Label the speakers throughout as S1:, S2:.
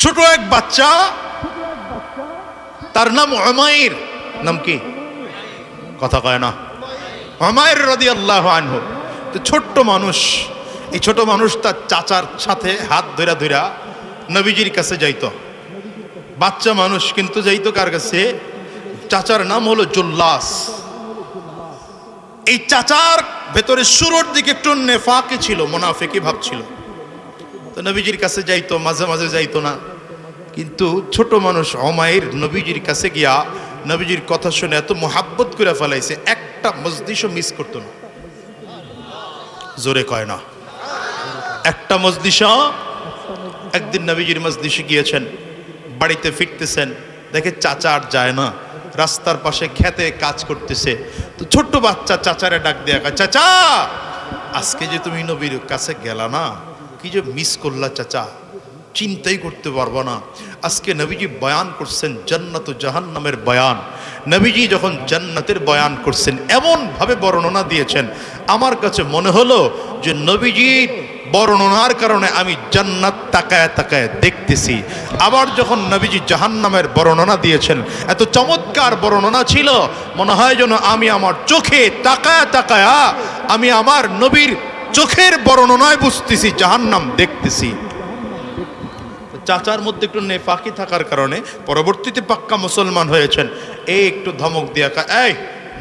S1: ছোট এক বাচ্চা, তার নাম উমাইর। নাম কি? কথা কয় না। উমাইর রাদিয়াল্লাহু আনহু। তো ছোট্ট মানুষ, এই ছোট মানুষ তার চাচার সাথে হাত ধইরা ধইরা নবীজির কাছে যাইতো। বাচ্চা মানুষ কিন্তু যাইতো কার কাছে? চাচার নাম হলো জুল্লাস। এই চাচার ভেতরে শুরুর দিকে একটু নেফাকি ছিল, মুনাফিকি ভাব ছিল। তো নবীজির কাছে যাইতো, মাঝে মাঝে যাইতো না। কিন্তু ছোট মানুষ উমাইর নবীজির কাছে গিয়া নবীজির কথা শুনে এত মোহাব্বত করে ফেলাইছে, একটা মজলিসও মিস করতো না। জোরে কয় না। একটা মজলিসও। একদিন নবীজির মজলিসে গিয়েছেন, বাড়িতে ফিরতেছেন, দেখে চাচা আর যায় না, রাস্তার পাশে খেতে কাজ করতেছে। তো ছোট্ট বাচ্চা চাচারে ডাক দেয়া, চাচা আজকে যে তুমি নবীর কাছে গেলা না, কি যে মিস করলা চাচা, চিন্তাই করতে পারবো না। আজকে নবীজি বয়ান করছেন জান্নাত ও জাহান্নামের বয়ান। নবীজি যখন জান্নাতের বয়ান করছেন এমন ভাবে বর্ণনা দিয়েছেন, আমার কাছে মনে হলো যে নবীজির বর্ণনার কারণে আমি জান্নাত তাকায় তাকায় দেখতেছি। আবার যখন নবীজি জাহান্নামের বর্ণনা দিয়েছেন, এত চমৎকার বর্ণনা ছিল, মনে হয় যেন আমি আমার চোখে তাকায় তাকায়া আমি আমার নবীর চোখের বর্ণনায় বুঝতেছি জাহান্নাম দেখতেছি। চাচার মধ্যে একটু নেফাকি থাকার কারণে পরবর্তীতে পাক্কা মুসলমান হয়েছেন। এই একটু ধমক দিয়া, এই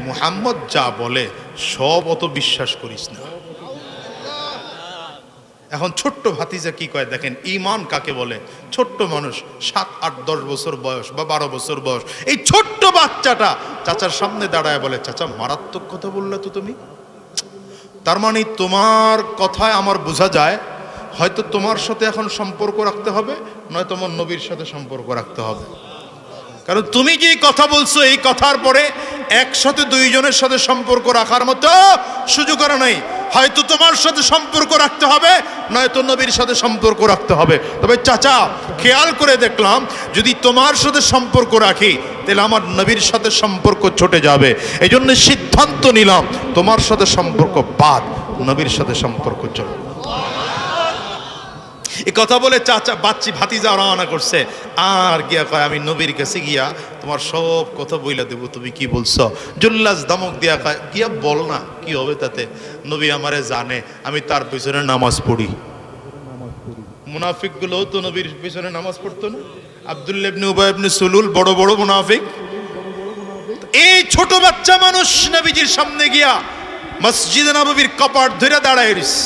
S1: মুহাম্মদ যা বলে সব অত বিশ্বাস করিস না। এখন ছোট্ট ভাতিজা কি কয় দেখেন, ঈমান কাকে বলে? ছোট্ট মানুষ, 7, 8, 10 বছর বয়স বা 12 বছর বয়স, এই ছোট্ট বাচ্চাটা চাচার সামনে দাঁড়ায় বলে, চাচা মারাত্মক কথা বললে তো তুমি। তার মানে তোমার কথায় আমার বোঝা যায় হয়তো তোমার সাথে এখন সম্পর্ক রাখতে হবে, নয় তোমার নবীর সাথে সম্পর্ক রাখতে হবে। কারণ তুমি যে কথা বলছো, এই কথার পরে একসাথে দুইজনের সাথে সম্পর্ক রাখার মতো সুযোগ আর নাই। হয়তো তোমার সাথে সম্পর্ক রাখতে হবে, নয়তো নবীর সাথে সম্পর্ক রাখতে হবে। তবে চাচা খেয়াল করে দেখলাম, যদি তোমার সাথে সম্পর্ক রাখি তাহলে আমার নবীর সাথে সম্পর্ক ছুটে যাবে। এই জন্য সিদ্ধান্ত নিলাম তোমার সাথে সম্পর্ক বাদ, নবীর সাথে সম্পর্ক চলবে। এই কথা বলে চাচা ভাতিজা রওনা করছে। আর গিয়া কয়, আমি নবীর কাছে গিয়া তোমার সব কথা বইলা দেবো, তুমি কি বলছো। জুল্লাস ধমক দিয়া কয়, গিয়া বল না, কি হবে তাতে, নবী আমারে জানে, আমি তার পিছনে নামাজ পড়ি। মুনাফিক গুলো তো নবীর পিছনে নামাজ পড়তো না। আব্দুল্লাহ ইবনে উবাই ইবনে সুলুল বড় বড় মুনাফিক। এই ছোট বাচ্চা মানুষ নবীজির সামনে গিয়া মসজিদে নববীর কপাট ধরে দাঁড়ায় রইছে।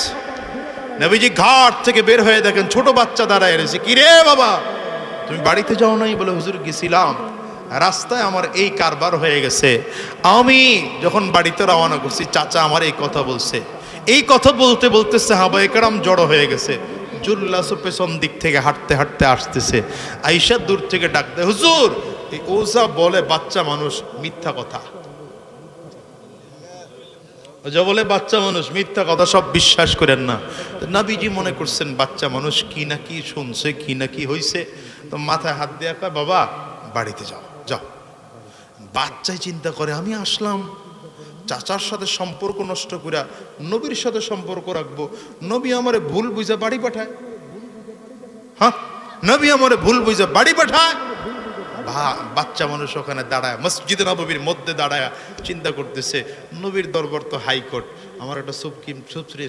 S1: নবীজি ঘাট থেকে বের হয়ে দেখেন ছোট বাচ্চা দাঁড়ায় রয়েছে। কি রে বাবা, তুমি বাড়িতে যাও নাই? বলে, হুজুর গেছিলাম, রাস্তায় আমার এই কারবার হয়ে গেছে। আমি যখন বাড়িতে রওনা করছি চাচা আমার এই কথা বলছে। এই কথা বলতে বলতে সাহাবায়ে কেরাম জড়ো হয়ে গেছে। জুল্লাস পেছন দিক থেকে হাঁটতে হাঁটতে আসতেছে। আয়েশা দূর থেকে ডাক দেয়, হুজুর এই ওসা বলে বাচ্চা মানুষ, মিথ্যা কথা। যা বলে বাচ্চা মানুষ, মিথ্যা কথা, সব বিশ্বাস করেন না। নবীজি মনে করছেন বাচ্চা মানুষ কি না কি শুনছে, কি না কি হইছে। তো মাথায় হাত দেয়া কয়, বাবা বাড়িতে যাও যাও। বাচ্চাই চিন্তা করে, আমি আসলাম চাচার সাথে সম্পর্ক নষ্ট করে নবীর সাথে সম্পর্ক রাখবো, নবী আমারে ভুল বুঝা বাড়ি পাঠায়। হ্যাঁ, নবী আমারে ভুল বুঝা বাড়ি পাঠায়। বাচ্চা মানুষ ওখানে দাঁড়ায়, মসজিদে নববীর মধ্যে দাঁড়ায় চিন্তা করতেছে, নবীর দরবার তো হাইকোর্ট, আমার একটা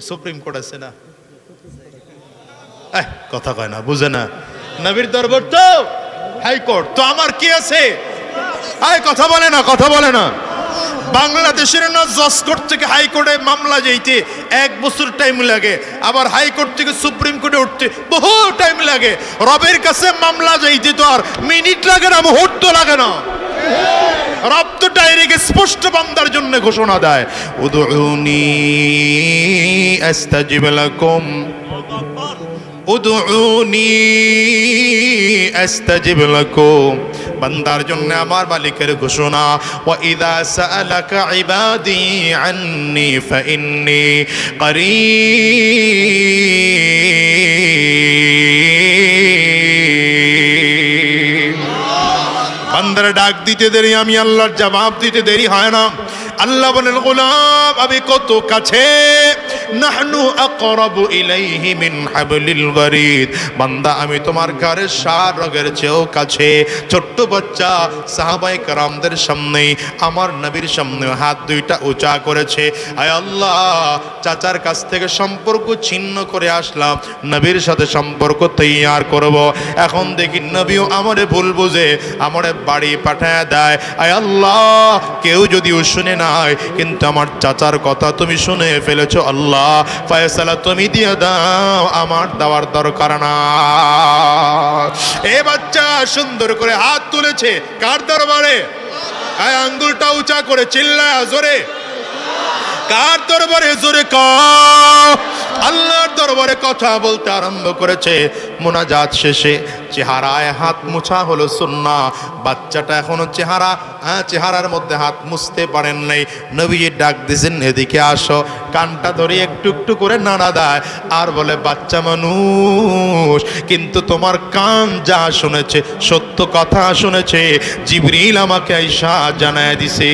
S1: সুপ্রিম কোর্ট আছে না। কথা কয় না, বুঝে না। নবীর দরবার তো হাইকোর্ট, তো আমার কি আছে? কথা বলে না, কথা বলে না। বাংলাদেশের না জজ কোর্ট থেকে হাইকোর্টে মামলা যেতে 1 বছর টাইম লাগে, আবার হাইকোর্ট থেকে সুপ্রিম কোর্টে উঠতে বহু টাইম লাগে। রবের কাছে মামলা যাইতে তো আর মিনিট লাগে না, মুহূর্ত লাগে না। রব তো ডাইরেক্ট স্পষ্ট বান্দার জন্য ঘোষণা দেয়, উদউনি আস্তাজিব লাকুম, উদউনি আস্তাজিব লাকুম। বান্দার জন্য আমার মালিকের ঘোষণা, ওয়া ইযা সাআলাকা ইবাদি আন্নী ফাইন্নী করিব। বান্দার ডাক দিতে দেরি, আমি আল্লাহর জবাব দিতে দেরি হয় না। আল্লাহ বলেন, গোলাম আমি কত কাছে, নাহনু আকরাবু ইলাইহি মিন হাবলিল ওয়ারিদ। বান্দা আমি তোমার ঘরের সার রগের চেয়েও কাছে। ছোট্ট বাচ্চা সাহাবায়ে কেরামদের সামনে আমার নবীর সামনে হাত দুইটা উঁচা করেছে। আয় আল্লাহ, চাচার কাছ থেকে সম্পর্ক ছিন্ন করে আসলাম, নবীর সাথে সম্পর্ক তৈয়ার করব। এখন দেখি নবীও আমারে ভুল বুঝে আমারে বাড়ি পাঠায় দেয়। আয় আল্লাহ, কেউ যদিও শুনে নাই, কিন্তু আমার চাচার কথা তুমি শুনে ফেলেছো। আল্লাহ, ফয়সালা তুমি দিয়ে দাও, আমার দেওয়ার দরকার না। এ বাচ্চা সুন্দর করে হাত তুলেছে কার দরবারে? আঙ্গুলটা উঁচা করে চিল্লায় জোরে, কার দরবারে? জোরে কার? আল্লাহর দরবারে কথা বলতে আরম্ভ করেছে। মুনাজাত শেষে চেহারায় হাত মুছা হলো সুন্নাহ। বাচ্চাটা এখনো চেহারার মধ্যে হাত মুছতে পারেন নাই। নবীজি ডাক দিয়েছেন, এদিকে আসো। কানটা ধরে একটু একটু করে নাড়া দেয় আর বলে, বাচ্চা মানুষ, কিন্তু তোমার কান যা শুনেছে সত্য কথা শুনেছে। জিবরিল আমাকে আইসা জানায় দিছে।